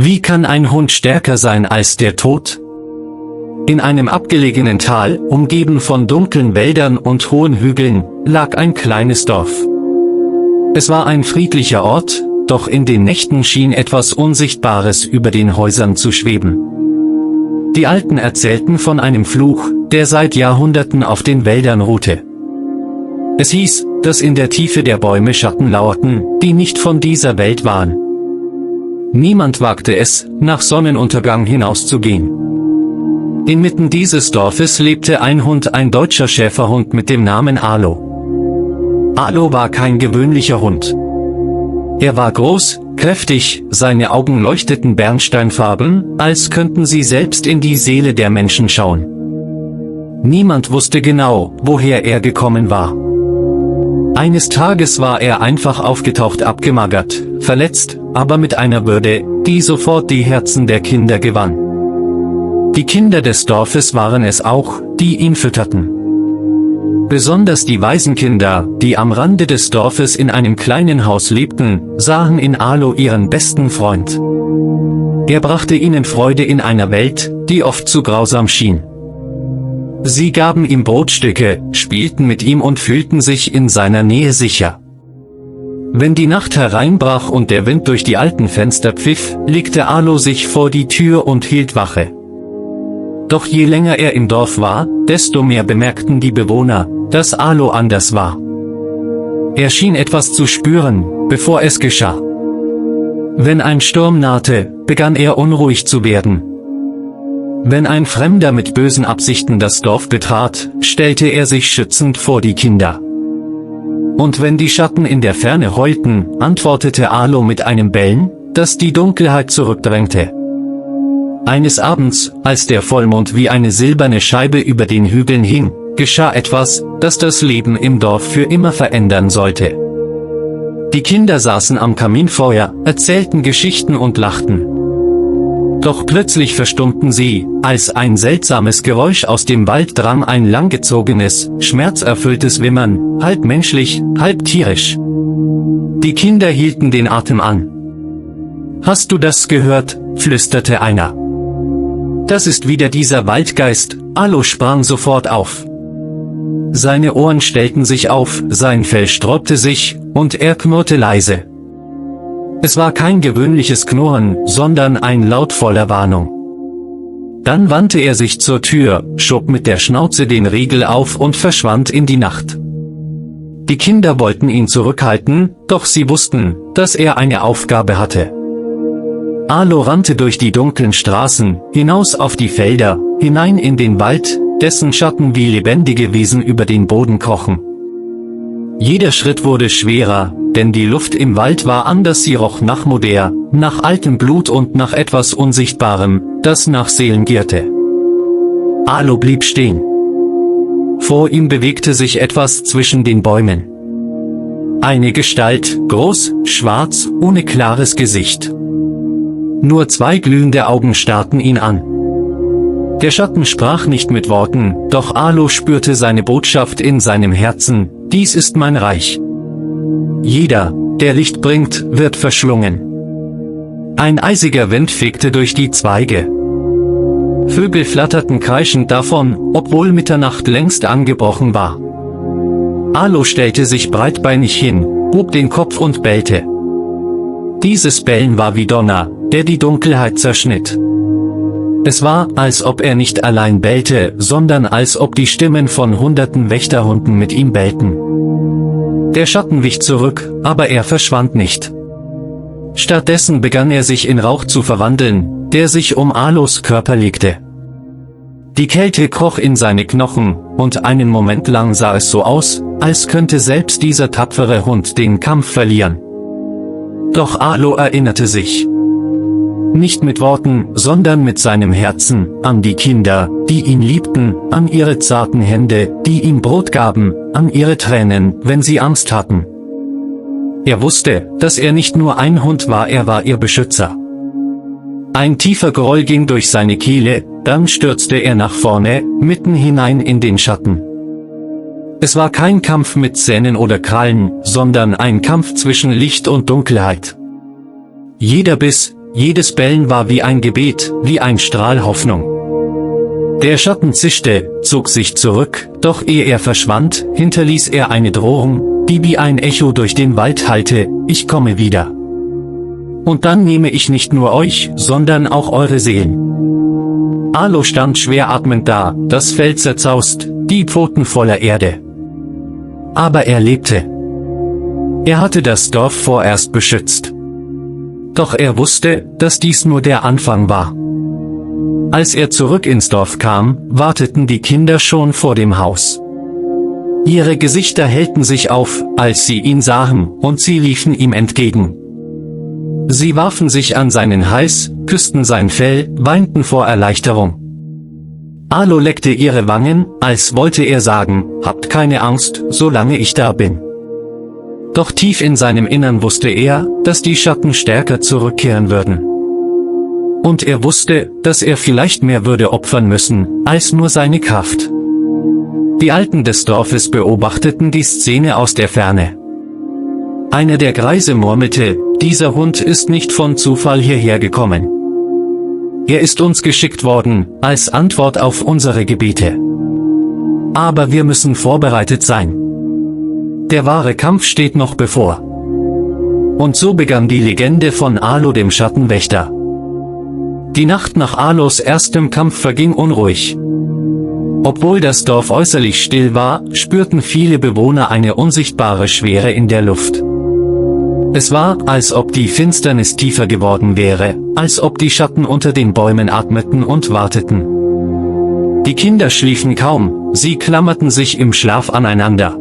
Wie kann ein Hund stärker sein als der Tod? In einem abgelegenen Tal, umgeben von dunklen Wäldern und hohen Hügeln, lag ein kleines Dorf. Es war ein friedlicher Ort, doch in den Nächten schien etwas Unsichtbares über den Häusern zu schweben. Die Alten erzählten von einem Fluch, der seit Jahrhunderten auf den Wäldern ruhte. Es hieß, dass in der Tiefe der Bäume Schatten lauerten, die nicht von dieser Welt waren. Niemand wagte es, nach Sonnenuntergang hinauszugehen. Inmitten dieses Dorfes lebte ein Hund, ein deutscher Schäferhund mit dem Namen Alo. Alo war kein gewöhnlicher Hund. Er war groß, kräftig, seine Augen leuchteten bernsteinfarben, als könnten sie selbst in die Seele der Menschen schauen. Niemand wusste genau, woher er gekommen war. Eines Tages war er einfach aufgetaucht, abgemagert, verletzt, aber mit einer Würde, die sofort die Herzen der Kinder gewann. Die Kinder des Dorfes waren es auch, die ihn fütterten. Besonders die Waisenkinder, die am Rande des Dorfes in einem kleinen Haus lebten, sahen in Alo ihren besten Freund. Er brachte ihnen Freude in einer Welt, die oft zu grausam schien. Sie gaben ihm Brotstücke, spielten mit ihm und fühlten sich in seiner Nähe sicher. Wenn die Nacht hereinbrach und der Wind durch die alten Fenster pfiff, legte Alo sich vor die Tür und hielt Wache. Doch je länger er im Dorf war, desto mehr bemerkten die Bewohner, dass Alo anders war. Er schien etwas zu spüren, bevor es geschah. Wenn ein Sturm nahte, begann er unruhig zu werden. Wenn ein Fremder mit bösen Absichten das Dorf betrat, stellte er sich schützend vor die Kinder. Und wenn die Schatten in der Ferne heulten, antwortete Alo mit einem Bellen, das die Dunkelheit zurückdrängte. Eines Abends, als der Vollmond wie eine silberne Scheibe über den Hügeln hing, geschah etwas, das das Leben im Dorf für immer verändern sollte. Die Kinder saßen am Kaminfeuer, erzählten Geschichten und lachten. Doch plötzlich verstummten sie, als ein seltsames Geräusch aus dem Wald drang, ein langgezogenes, schmerzerfülltes Wimmern, halb menschlich, halb tierisch. Die Kinder hielten den Atem an. »Hast du das gehört?« flüsterte einer. »Das ist wieder dieser Waldgeist«, Alo sprang sofort auf. Seine Ohren stellten sich auf, sein Fell sträubte sich, und er knurrte leise. Es war kein gewöhnliches Knurren, sondern ein Laut voller Warnung. Dann wandte er sich zur Tür, schob mit der Schnauze den Riegel auf und verschwand in die Nacht. Die Kinder wollten ihn zurückhalten, doch sie wussten, dass er eine Aufgabe hatte. Alo rannte durch die dunklen Straßen, hinaus auf die Felder, hinein in den Wald, dessen Schatten wie lebendige Wesen über den Boden krochen. Jeder Schritt wurde schwerer, denn die Luft im Wald war anders, sie roch nach Moder, nach altem Blut und nach etwas Unsichtbarem, das nach Seelen gierte. Alo blieb stehen. Vor ihm bewegte sich etwas zwischen den Bäumen. Eine Gestalt, groß, schwarz, ohne klares Gesicht. Nur zwei glühende Augen starrten ihn an. Der Schatten sprach nicht mit Worten, doch Alo spürte seine Botschaft in seinem Herzen: Dies ist mein Reich. Jeder, der Licht bringt, wird verschlungen. Ein eisiger Wind fegte durch die Zweige. Vögel flatterten kreischend davon, obwohl Mitternacht längst angebrochen war. Alo stellte sich breitbeinig hin, hob den Kopf und bellte. Dieses Bellen war wie Donner, der die Dunkelheit zerschnitt. Es war, als ob er nicht allein bellte, sondern als ob die Stimmen von hunderten Wächterhunden mit ihm bellten. Der Schatten wich zurück, aber er verschwand nicht. Stattdessen begann er sich in Rauch zu verwandeln, der sich um Alos Körper legte. Die Kälte kroch in seine Knochen, und einen Moment lang sah es so aus, als könnte selbst dieser tapfere Hund den Kampf verlieren. Doch Alo erinnerte sich. Nicht mit Worten, sondern mit seinem Herzen, an die Kinder, die ihn liebten, an ihre zarten Hände, die ihm Brot gaben, an ihre Tränen, wenn sie Angst hatten. Er wusste, dass er nicht nur ein Hund war, er war ihr Beschützer. Ein tiefer Groll ging durch seine Kehle, dann stürzte er nach vorne, mitten hinein in den Schatten. Es war kein Kampf mit Zähnen oder Krallen, sondern ein Kampf zwischen Licht und Dunkelheit. Jeder Biss, jedes Bellen war wie ein Gebet, wie ein Strahl Hoffnung. Der Schatten zischte, zog sich zurück, doch ehe er verschwand, hinterließ er eine Drohung, die wie ein Echo durch den Wald hallte: Ich komme wieder. Und dann nehme ich nicht nur euch, sondern auch eure Seelen. Arlo stand schwer atmend da, das Fell zerzaust, die Pfoten voller Erde. Aber er lebte. Er hatte das Dorf vorerst beschützt. Doch er wusste, dass dies nur der Anfang war. Als er zurück ins Dorf kam, warteten die Kinder schon vor dem Haus. Ihre Gesichter hellten sich auf, als sie ihn sahen, und sie liefen ihm entgegen. Sie warfen sich an seinen Hals, küssten sein Fell, weinten vor Erleichterung. Arlo leckte ihre Wangen, als wollte er sagen: Habt keine Angst, solange ich da bin. Doch tief in seinem Innern wusste er, dass die Schatten stärker zurückkehren würden. Und er wusste, dass er vielleicht mehr würde opfern müssen, als nur seine Kraft. Die Alten des Dorfes beobachteten die Szene aus der Ferne. Einer der Greise murmelte: Dieser Hund ist nicht von Zufall hierher gekommen. Er ist uns geschickt worden, als Antwort auf unsere Gebete. Aber wir müssen vorbereitet sein. Der wahre Kampf steht noch bevor. Und so begann die Legende von Arlo dem Schattenwächter. Die Nacht nach Arlos erstem Kampf verging unruhig. Obwohl das Dorf äußerlich still war, spürten viele Bewohner eine unsichtbare Schwere in der Luft. Es war, als ob die Finsternis tiefer geworden wäre, als ob die Schatten unter den Bäumen atmeten und warteten. Die Kinder schliefen kaum, sie klammerten sich im Schlaf aneinander.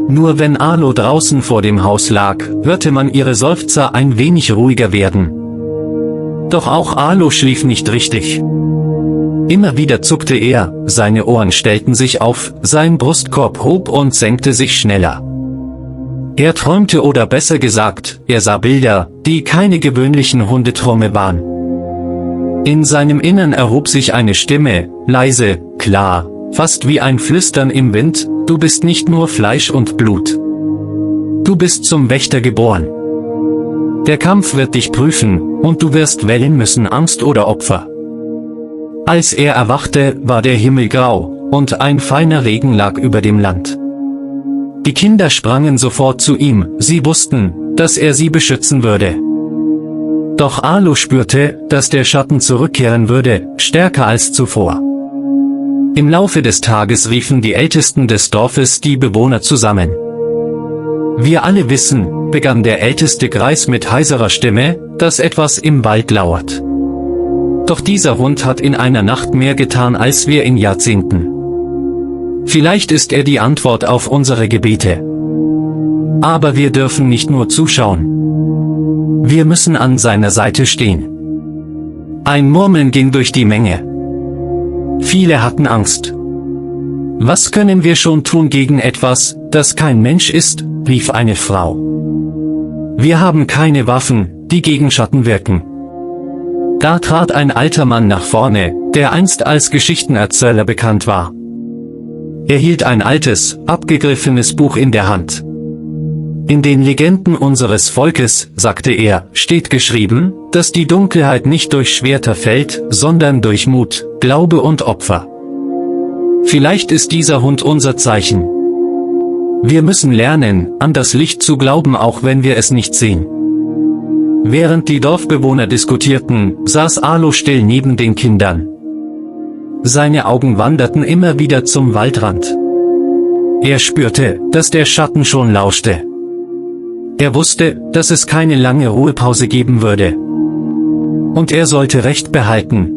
Nur wenn Arlo draußen vor dem Haus lag, hörte man ihre Seufzer ein wenig ruhiger werden. Doch auch Arlo schlief nicht richtig. Immer wieder zuckte er, seine Ohren stellten sich auf, sein Brustkorb hob und senkte sich schneller. Er träumte, oder besser gesagt, er sah Bilder, die keine gewöhnlichen Hundeträume waren. In seinem Innern erhob sich eine Stimme, leise, klar, fast wie ein Flüstern im Wind: Du bist nicht nur Fleisch und Blut. Du bist zum Wächter geboren. Der Kampf wird dich prüfen, und du wirst wählen müssen: Angst oder Opfer. Als er erwachte, war der Himmel grau, und ein feiner Regen lag über dem Land. Die Kinder sprangen sofort zu ihm, sie wussten, dass er sie beschützen würde. Doch Arlo spürte, dass der Schatten zurückkehren würde, stärker als zuvor. Im Laufe des Tages riefen die Ältesten des Dorfes die Bewohner zusammen. Wir alle wissen, begann der älteste Greis mit heiserer Stimme, dass etwas im Wald lauert. Doch dieser Hund hat in einer Nacht mehr getan als wir in Jahrzehnten. Vielleicht ist er die Antwort auf unsere Gebete. Aber wir dürfen nicht nur zuschauen. Wir müssen an seiner Seite stehen. Ein Murmeln ging durch die Menge. Viele hatten Angst. Was können wir schon tun gegen etwas, das kein Mensch ist, rief eine Frau. Wir haben keine Waffen, die gegen Schatten wirken. Da trat ein alter Mann nach vorne, der einst als Geschichtenerzähler bekannt war. Er hielt ein altes, abgegriffenes Buch in der Hand. In den Legenden unseres Volkes, sagte er, steht geschrieben, dass die Dunkelheit nicht durch Schwerter fällt, sondern durch Mut, Glaube und Opfer. Vielleicht ist dieser Hund unser Zeichen. Wir müssen lernen, an das Licht zu glauben, auch wenn wir es nicht sehen. Während die Dorfbewohner diskutierten, saß Arlo still neben den Kindern. Seine Augen wanderten immer wieder zum Waldrand. Er spürte, dass der Schatten schon lauschte. Er wusste, dass es keine lange Ruhepause geben würde. Und er sollte Recht behalten.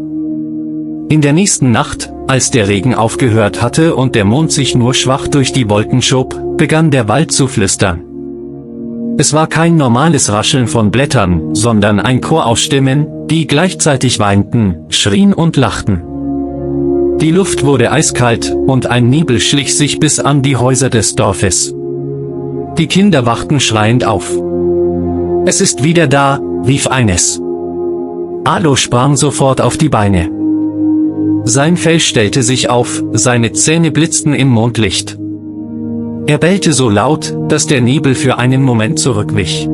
In der nächsten Nacht, als der Regen aufgehört hatte und der Mond sich nur schwach durch die Wolken schob, begann der Wald zu flüstern. Es war kein normales Rascheln von Blättern, sondern ein Chor aus Stimmen, die gleichzeitig weinten, schrien und lachten. Die Luft wurde eiskalt, und ein Nebel schlich sich bis an die Häuser des Dorfes. Die Kinder wachten schreiend auf. Es ist wieder da, rief eines. Arlo sprang sofort auf die Beine. Sein Fell stellte sich auf, seine Zähne blitzten im Mondlicht. Er bellte so laut, dass der Nebel für einen Moment zurückwich.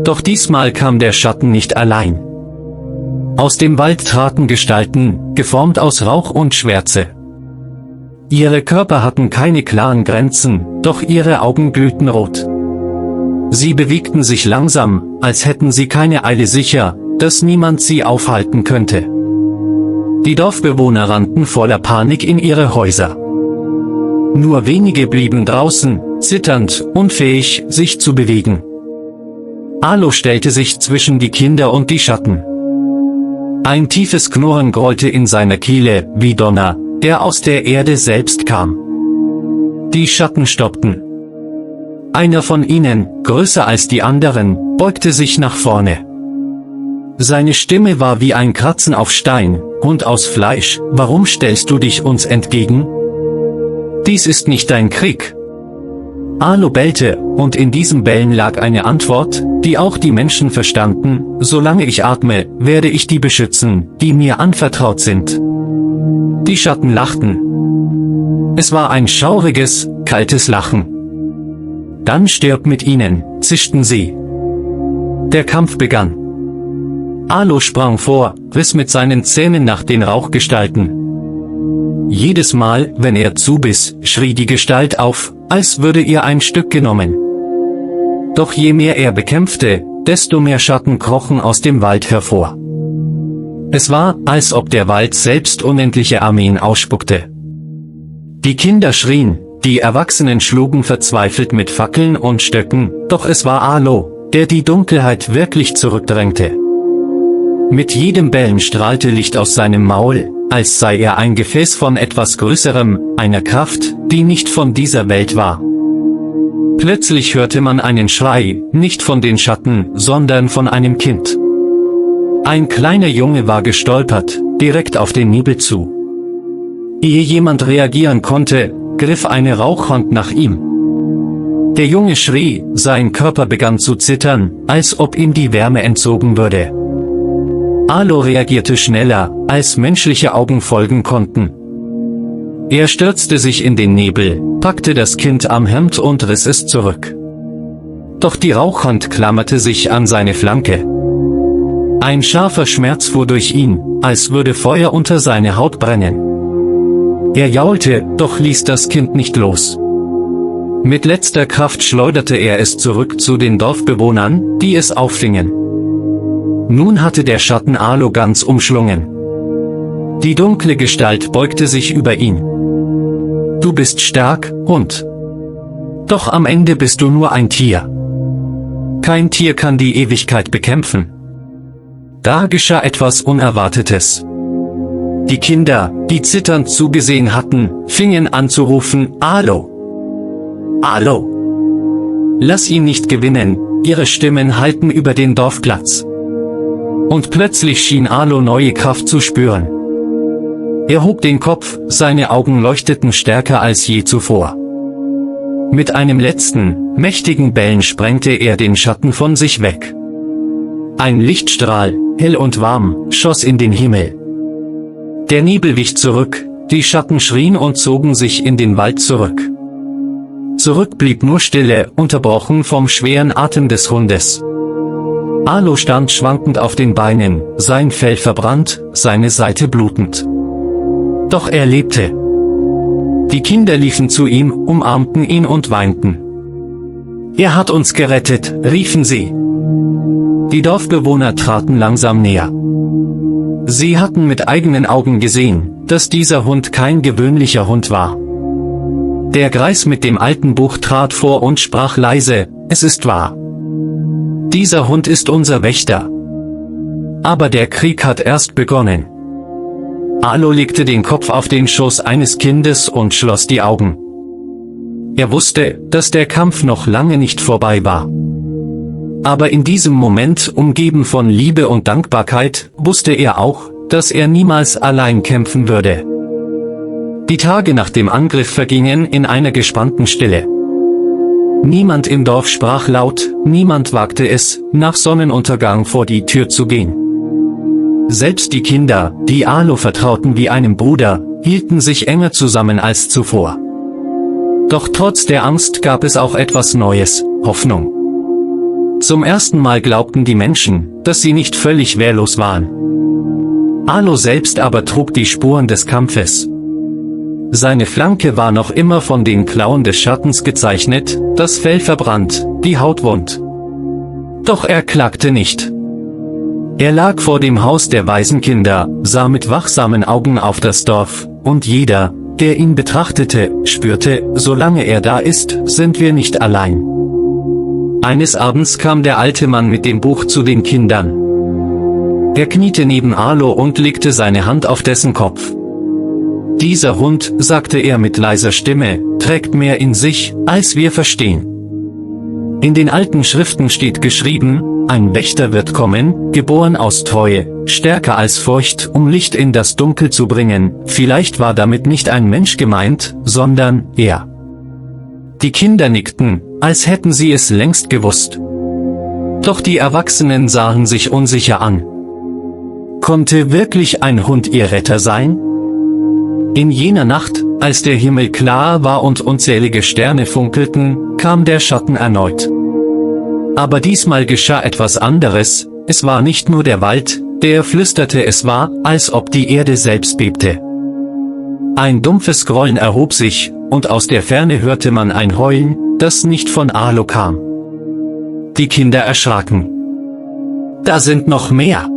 Doch diesmal kam der Schatten nicht allein. Aus dem Wald traten Gestalten, geformt aus Rauch und Schwärze. Ihre Körper hatten keine klaren Grenzen, doch ihre Augen glühten rot. Sie bewegten sich langsam, als hätten sie keine Eile, sicher, dass niemand sie aufhalten könnte. Die Dorfbewohner rannten voller Panik in ihre Häuser. Nur wenige blieben draußen, zitternd, unfähig, sich zu bewegen. Alo stellte sich zwischen die Kinder und die Schatten. Ein tiefes Knurren grollte in seiner Kehle, wie Donner, der aus der Erde selbst kam. Die Schatten stoppten. Einer von ihnen, größer als die anderen, beugte sich nach vorne. Seine Stimme war wie ein Kratzen auf Stein: Hund aus Fleisch, warum stellst du dich uns entgegen? Dies ist nicht dein Krieg. Alo bellte, und in diesem Bellen lag eine Antwort, die auch die Menschen verstanden: Solange ich atme, werde ich die beschützen, die mir anvertraut sind. Die Schatten lachten. Es war ein schauriges, kaltes Lachen. Dann stirb mit ihnen, zischten sie. Der Kampf begann. Alo sprang vor, riss mit seinen Zähnen nach den Rauchgestalten. Jedes Mal, wenn er zubiss, schrie die Gestalt auf, als würde ihr ein Stück genommen. Doch je mehr er bekämpfte, desto mehr Schatten krochen aus dem Wald hervor. Es war, als ob der Wald selbst unendliche Armeen ausspuckte. Die Kinder schrien, die Erwachsenen schlugen verzweifelt mit Fackeln und Stöcken, doch es war Alo, der die Dunkelheit wirklich zurückdrängte. Mit jedem Bellen strahlte Licht aus seinem Maul, als sei er ein Gefäß von etwas Größerem, einer Kraft, die nicht von dieser Welt war. Plötzlich hörte man einen Schrei, nicht von den Schatten, sondern von einem Kind. Ein kleiner Junge war gestolpert, direkt auf den Nebel zu. Ehe jemand reagieren konnte, griff eine Rauchhand nach ihm. Der Junge schrie, sein Körper begann zu zittern, als ob ihm die Wärme entzogen würde. Alo reagierte schneller, als menschliche Augen folgen konnten. Er stürzte sich in den Nebel, packte das Kind am Hemd und riss es zurück. Doch die Rauchhand klammerte sich an seine Flanke. Ein scharfer Schmerz fuhr durch ihn, als würde Feuer unter seine Haut brennen. Er jaulte, doch ließ das Kind nicht los. Mit letzter Kraft schleuderte er es zurück zu den Dorfbewohnern, die es auffingen. Nun hatte der Schatten Alo ganz umschlungen. Die dunkle Gestalt beugte sich über ihn. Du bist stark, Hund. Doch am Ende bist du nur ein Tier. Kein Tier kann die Ewigkeit bekämpfen. Da geschah etwas Unerwartetes. Die Kinder, die zitternd zugesehen hatten, fingen an zu rufen: Alo! Alo! Lass ihn nicht gewinnen! Ihre Stimmen hallten über den Dorfplatz. Und plötzlich schien Alo neue Kraft zu spüren. Er hob den Kopf, seine Augen leuchteten stärker als je zuvor. Mit einem letzten, mächtigen Bellen sprengte er den Schatten von sich weg. Ein Lichtstrahl, hell und warm, schoss in den Himmel. Der Nebel wich zurück, die Schatten schrien und zogen sich in den Wald zurück. Zurück blieb nur Stille, unterbrochen vom schweren Atem des Hundes. Alo stand schwankend auf den Beinen, sein Fell verbrannt, seine Seite blutend. Doch er lebte. Die Kinder liefen zu ihm, umarmten ihn und weinten. Er hat uns gerettet, riefen sie. Die Dorfbewohner traten langsam näher. Sie hatten mit eigenen Augen gesehen, dass dieser Hund kein gewöhnlicher Hund war. Der Greis mit dem alten Buch trat vor und sprach leise: Es ist wahr. Dieser Hund ist unser Wächter. Aber der Krieg hat erst begonnen. Alo legte den Kopf auf den Schoß eines Kindes und schloss die Augen. Er wusste, dass der Kampf noch lange nicht vorbei war. Aber in diesem Moment, umgeben von Liebe und Dankbarkeit, wusste er auch, dass er niemals allein kämpfen würde. Die Tage nach dem Angriff vergingen in einer gespannten Stille. Niemand im Dorf sprach laut, niemand wagte es, nach Sonnenuntergang vor die Tür zu gehen. Selbst die Kinder, die Alo vertrauten wie einem Bruder, hielten sich enger zusammen als zuvor. Doch trotz der Angst gab es auch etwas Neues: Hoffnung. Zum ersten Mal glaubten die Menschen, dass sie nicht völlig wehrlos waren. Arlo selbst aber trug die Spuren des Kampfes. Seine Flanke war noch immer von den Klauen des Schattens gezeichnet, das Fell verbrannt, die Haut wund. Doch er klagte nicht. Er lag vor dem Haus der Waisenkinder, sah mit wachsamen Augen auf das Dorf, und jeder, der ihn betrachtete, spürte, solange er da ist, sind wir nicht allein. Eines Abends kam der alte Mann mit dem Buch zu den Kindern. Er kniete neben Arlo und legte seine Hand auf dessen Kopf. Dieser Hund, sagte er mit leiser Stimme, trägt mehr in sich, als wir verstehen. In den alten Schriften steht geschrieben, ein Wächter wird kommen, geboren aus Treue, stärker als Furcht, um Licht in das Dunkel zu bringen. Vielleicht war damit nicht ein Mensch gemeint, sondern er. Die Kinder nickten, als hätten sie es längst gewusst. Doch die Erwachsenen sahen sich unsicher an. Konnte wirklich ein Hund ihr Retter sein? In jener Nacht, als der Himmel klar war und unzählige Sterne funkelten, kam der Schatten erneut. Aber diesmal geschah etwas anderes, es war nicht nur der Wald, der flüsterte, es war, als ob die Erde selbst bebte. Ein dumpfes Grollen erhob sich, und aus der Ferne hörte man ein Heulen, das nicht von Arlo kam. Die Kinder erschraken. Da sind noch mehr!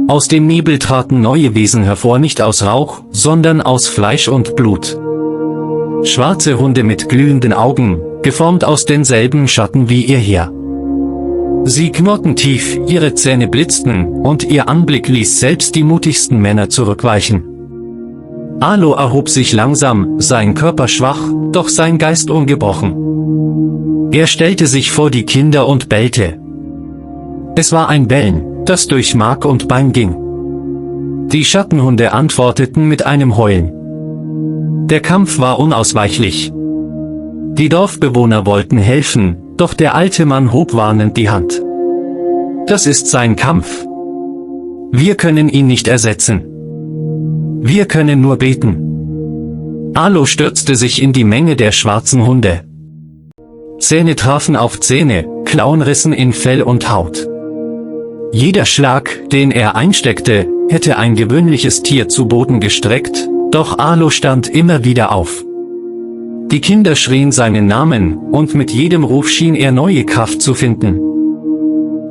Aus dem Nebel traten neue Wesen hervor, nicht aus Rauch, sondern aus Fleisch und Blut. Schwarze Hunde mit glühenden Augen, geformt aus denselben Schatten wie ihr Herr. Sie knurrten tief, ihre Zähne blitzten, und ihr Anblick ließ selbst die mutigsten Männer zurückweichen. Arlo erhob sich langsam, sein Körper schwach, doch sein Geist ungebrochen. Er stellte sich vor die Kinder und bellte. Es war ein Bellen, das durch Mark und Bein ging. Die Schattenhunde antworteten mit einem Heulen. Der Kampf war unausweichlich. Die Dorfbewohner wollten helfen, doch der alte Mann hob warnend die Hand. Das ist sein Kampf. Wir können ihn nicht ersetzen. Wir können nur beten. Arlo stürzte sich in die Menge der schwarzen Hunde. Zähne trafen auf Zähne, Klauen rissen in Fell und Haut. Jeder Schlag, den er einsteckte, hätte ein gewöhnliches Tier zu Boden gestreckt, doch Arlo stand immer wieder auf. Die Kinder schrien seinen Namen, und mit jedem Ruf schien er neue Kraft zu finden.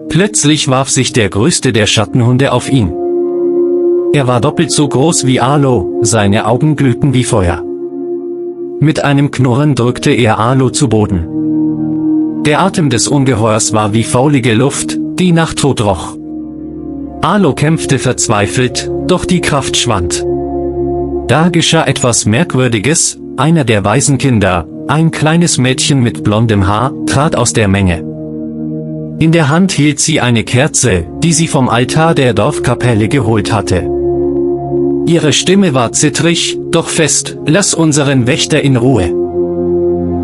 Plötzlich warf sich der größte der Schattenhunde auf ihn. Er war doppelt so groß wie Arlo, seine Augen glühten wie Feuer. Mit einem Knurren drückte er Arlo zu Boden. Der Atem des Ungeheuers war wie faulige Luft, die nach Tod roch. Arlo kämpfte verzweifelt, doch die Kraft schwand. Da geschah etwas Merkwürdiges, einer der Waisenkinder, ein kleines Mädchen mit blondem Haar, trat aus der Menge. In der Hand hielt sie eine Kerze, die sie vom Altar der Dorfkapelle geholt hatte. Ihre Stimme war zittrig, doch fest, lass unseren Wächter in Ruhe.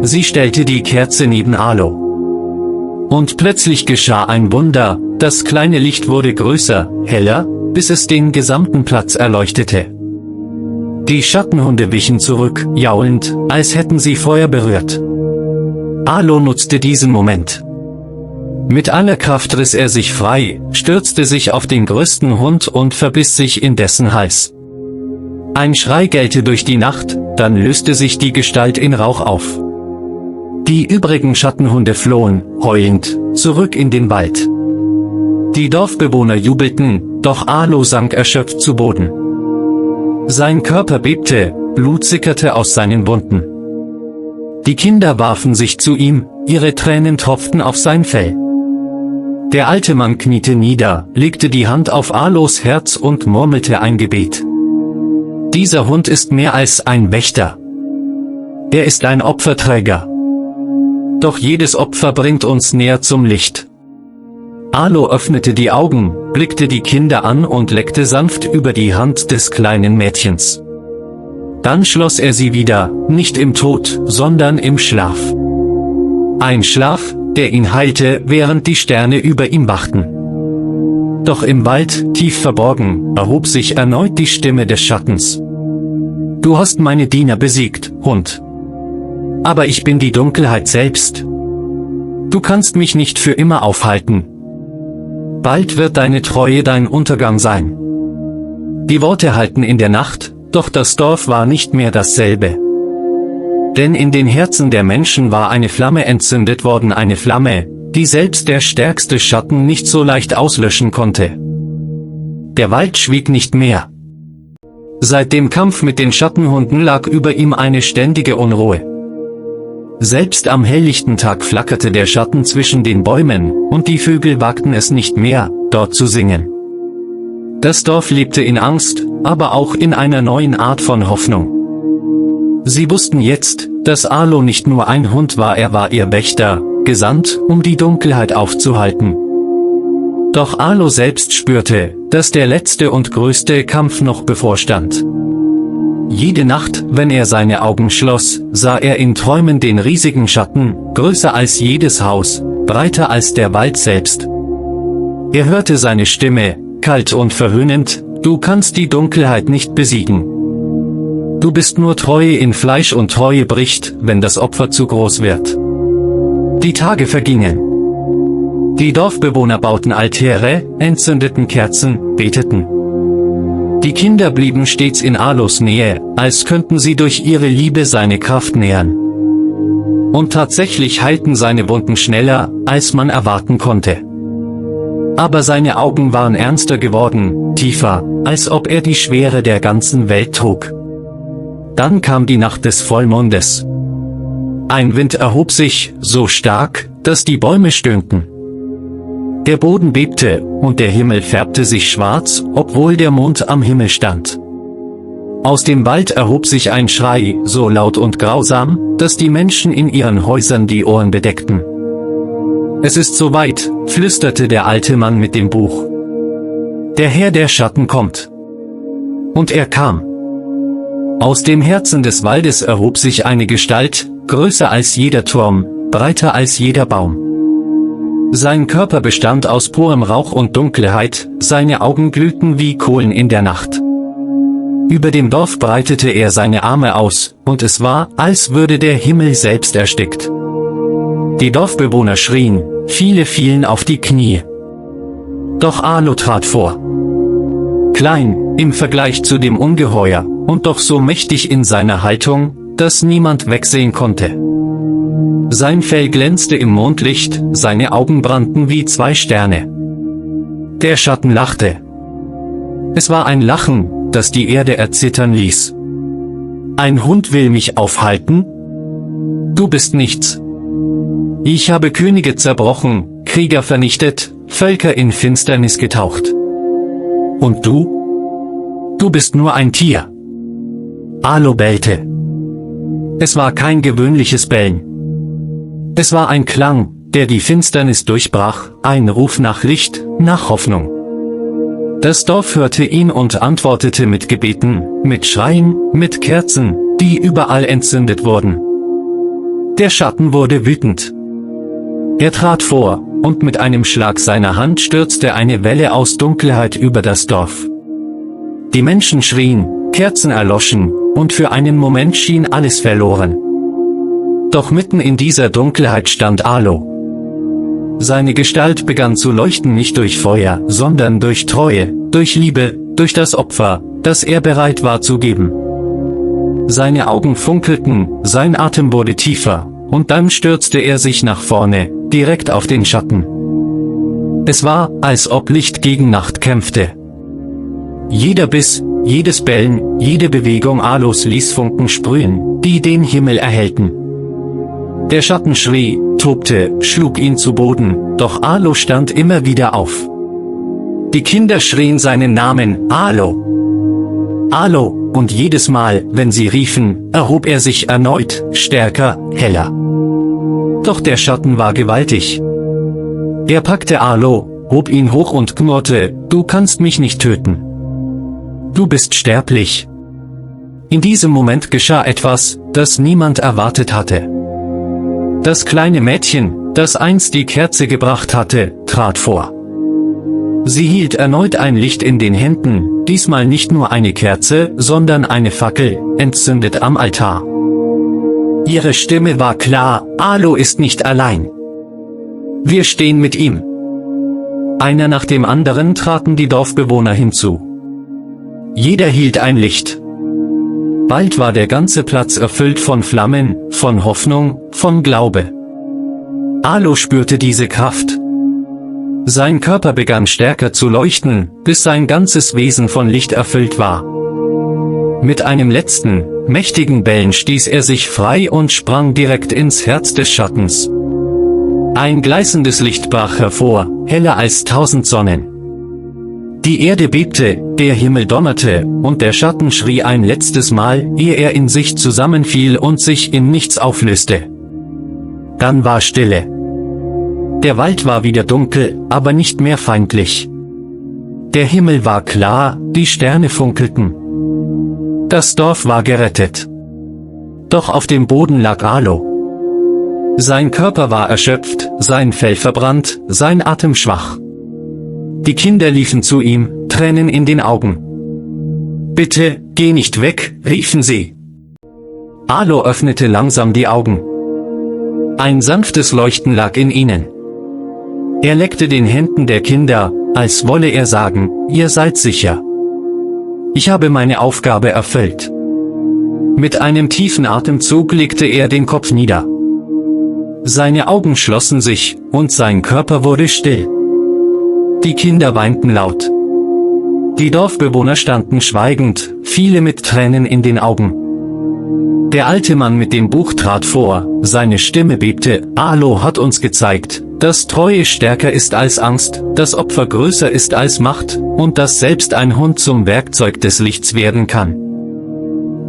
Sie stellte die Kerze neben Arlo. Und plötzlich geschah ein Wunder, das kleine Licht wurde größer, heller, bis es den gesamten Platz erleuchtete. Die Schattenhunde wichen zurück, jaulend, als hätten sie Feuer berührt. Arlo nutzte diesen Moment. Mit aller Kraft riss er sich frei, stürzte sich auf den größten Hund und verbiss sich in dessen Hals. Ein Schrei gellte durch die Nacht, dann löste sich die Gestalt in Rauch auf. Die übrigen Schattenhunde flohen, heulend, zurück in den Wald. Die Dorfbewohner jubelten, doch Arlo sank erschöpft zu Boden. Sein Körper bebte, Blut sickerte aus seinen Wunden. Die Kinder warfen sich zu ihm, ihre Tränen tropften auf sein Fell. Der alte Mann kniete nieder, legte die Hand auf Arlos Herz und murmelte ein Gebet. Dieser Hund ist mehr als ein Wächter. Er ist ein Opferträger. Doch jedes Opfer bringt uns näher zum Licht. Arlo öffnete die Augen, blickte die Kinder an und leckte sanft über die Hand des kleinen Mädchens. Dann schloss er sie wieder, nicht im Tod, sondern im Schlaf. Ein Schlaf, der ihn heilte, während die Sterne über ihm wachten. Doch im Wald, tief verborgen, erhob sich erneut die Stimme des Schattens. Du hast meine Diener besiegt, Hund. Aber ich bin die Dunkelheit selbst. Du kannst mich nicht für immer aufhalten. Bald wird deine Treue dein Untergang sein. Die Worte hallten in der Nacht, doch das Dorf war nicht mehr dasselbe. Denn in den Herzen der Menschen war eine Flamme entzündet worden, eine Flamme, die selbst der stärkste Schatten nicht so leicht auslöschen konnte. Der Wald schwieg nicht mehr. Seit dem Kampf mit den Schattenhunden lag über ihm eine ständige Unruhe. Selbst am helllichten Tag flackerte der Schatten zwischen den Bäumen, und die Vögel wagten es nicht mehr, dort zu singen. Das Dorf lebte in Angst, aber auch in einer neuen Art von Hoffnung. Sie wussten jetzt, dass Arlo nicht nur ein Hund war, er war ihr Wächter, gesandt, um die Dunkelheit aufzuhalten. Doch Arlo selbst spürte, dass der letzte und größte Kampf noch bevorstand. Jede Nacht, wenn er seine Augen schloss, sah er in Träumen den riesigen Schatten, größer als jedes Haus, breiter als der Wald selbst. Er hörte seine Stimme, kalt und verhöhnend: Du kannst die Dunkelheit nicht besiegen. Du bist nur Treue in Fleisch und Treue bricht, wenn das Opfer zu groß wird. Die Tage vergingen. Die Dorfbewohner bauten Altäre, entzündeten Kerzen, beteten. Die Kinder blieben stets in Arlos Nähe, als könnten sie durch ihre Liebe seine Kraft nähern. Und tatsächlich heilten seine Wunden schneller, als man erwarten konnte. Aber seine Augen waren ernster geworden, tiefer, als ob er die Schwere der ganzen Welt trug. Dann kam die Nacht des Vollmondes. Ein Wind erhob sich, so stark, dass die Bäume stöhnten. Der Boden bebte, und der Himmel färbte sich schwarz, obwohl der Mond am Himmel stand. Aus dem Wald erhob sich ein Schrei, so laut und grausam, dass die Menschen in ihren Häusern die Ohren bedeckten. Es ist soweit, flüsterte der alte Mann mit dem Buch. Der Herr der Schatten kommt. Und er kam. Aus dem Herzen des Waldes erhob sich eine Gestalt, größer als jeder Turm, breiter als jeder Baum. Sein Körper bestand aus purem Rauch und Dunkelheit, seine Augen glühten wie Kohlen in der Nacht. Über dem Dorf breitete er seine Arme aus, und es war, als würde der Himmel selbst erstickt. Die Dorfbewohner schrien, viele fielen auf die Knie. Doch Arlo trat vor. Klein, im Vergleich zu dem Ungeheuer, und doch so mächtig in seiner Haltung, dass niemand wegsehen konnte. Sein Fell glänzte im Mondlicht, seine Augen brannten wie zwei Sterne. Der Schatten lachte. Es war ein Lachen, das die Erde erzittern ließ. Ein Hund will mich aufhalten? Du bist nichts. Ich habe Könige zerbrochen, Krieger vernichtet, Völker in Finsternis getaucht. Und du? Du bist nur ein Tier. Arlo bellte. Es war kein gewöhnliches Bellen. Es war ein Klang, der die Finsternis durchbrach, ein Ruf nach Licht, nach Hoffnung. Das Dorf hörte ihn und antwortete mit Gebeten, mit Schreien, mit Kerzen, die überall entzündet wurden. Der Schatten wurde wütend. Er trat vor, und mit einem Schlag seiner Hand stürzte eine Welle aus Dunkelheit über das Dorf. Die Menschen schrien, Kerzen erloschen, und für einen Moment schien alles verloren. Doch mitten in dieser Dunkelheit stand Arlo. Seine Gestalt begann zu leuchten, nicht durch Feuer, sondern durch Treue, durch Liebe, durch das Opfer, das er bereit war zu geben. Seine Augen funkelten, sein Atem wurde tiefer, und dann stürzte er sich nach vorne, direkt auf den Schatten. Es war, als ob Licht gegen Nacht kämpfte. Jeder Biss, jedes Bellen, jede Bewegung Arlos ließ Funken sprühen, die den Himmel erhellten. Der Schatten schrie, tobte, schlug ihn zu Boden, doch Arlo stand immer wieder auf. Die Kinder schrien seinen Namen, Arlo. Arlo, und jedes Mal, wenn sie riefen, erhob er sich erneut, stärker, heller. Doch der Schatten war gewaltig. Er packte Arlo, hob ihn hoch und knurrte, du kannst mich nicht töten. Du bist sterblich. In diesem Moment geschah etwas, das niemand erwartet hatte. Das kleine Mädchen, das einst die Kerze gebracht hatte, trat vor. Sie hielt erneut ein Licht in den Händen, diesmal nicht nur eine Kerze, sondern eine Fackel, entzündet am Altar. Ihre Stimme war klar, Arlo ist nicht allein. Wir stehen mit ihm. Einer nach dem anderen traten die Dorfbewohner hinzu. Jeder hielt ein Licht. Bald war der ganze Platz erfüllt von Flammen, von Hoffnung, von Glaube. Alo spürte diese Kraft. Sein Körper begann stärker zu leuchten, bis sein ganzes Wesen von Licht erfüllt war. Mit einem letzten, mächtigen Bellen stieß er sich frei und sprang direkt ins Herz des Schattens. Ein gleißendes Licht brach hervor, heller als 1000 Sonnen. Die Erde bebte, der Himmel donnerte, und der Schatten schrie ein letztes Mal, ehe er in sich zusammenfiel und sich in nichts auflöste. Dann war Stille. Der Wald war wieder dunkel, aber nicht mehr feindlich. Der Himmel war klar, die Sterne funkelten. Das Dorf war gerettet. Doch auf dem Boden lag Alo. Sein Körper war erschöpft, sein Fell verbrannt, sein Atem schwach. Die Kinder liefen zu ihm, Tränen in den Augen. »Bitte, geh nicht weg«, riefen sie. Alo öffnete langsam die Augen. Ein sanftes Leuchten lag in ihnen. Er leckte den Händen der Kinder, als wolle er sagen, ihr seid sicher. Ich habe meine Aufgabe erfüllt. Mit einem tiefen Atemzug legte er den Kopf nieder. Seine Augen schlossen sich, und sein Körper wurde still. Die Kinder weinten laut. Die Dorfbewohner standen schweigend, viele mit Tränen in den Augen. Der alte Mann mit dem Buch trat vor, seine Stimme bebte. Alo hat uns gezeigt, dass Treue stärker ist als Angst, dass Opfer größer ist als Macht, und dass selbst ein Hund zum Werkzeug des Lichts werden kann.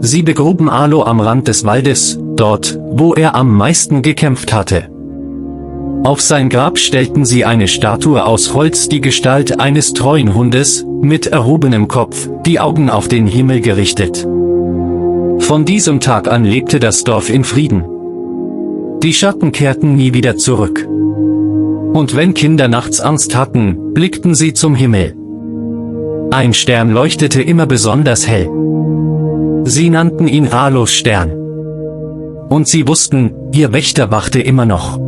Sie begruben Alo am Rand des Waldes, dort, wo er am meisten gekämpft hatte. Auf sein Grab stellten sie eine Statue aus Holz, die Gestalt eines treuen Hundes, mit erhobenem Kopf, die Augen auf den Himmel gerichtet. Von diesem Tag an lebte das Dorf in Frieden. Die Schatten kehrten nie wieder zurück. Und wenn Kinder nachts Angst hatten, blickten sie zum Himmel. Ein Stern leuchtete immer besonders hell. Sie nannten ihn Alos Stern. Und sie wussten, ihr Wächter wachte immer noch.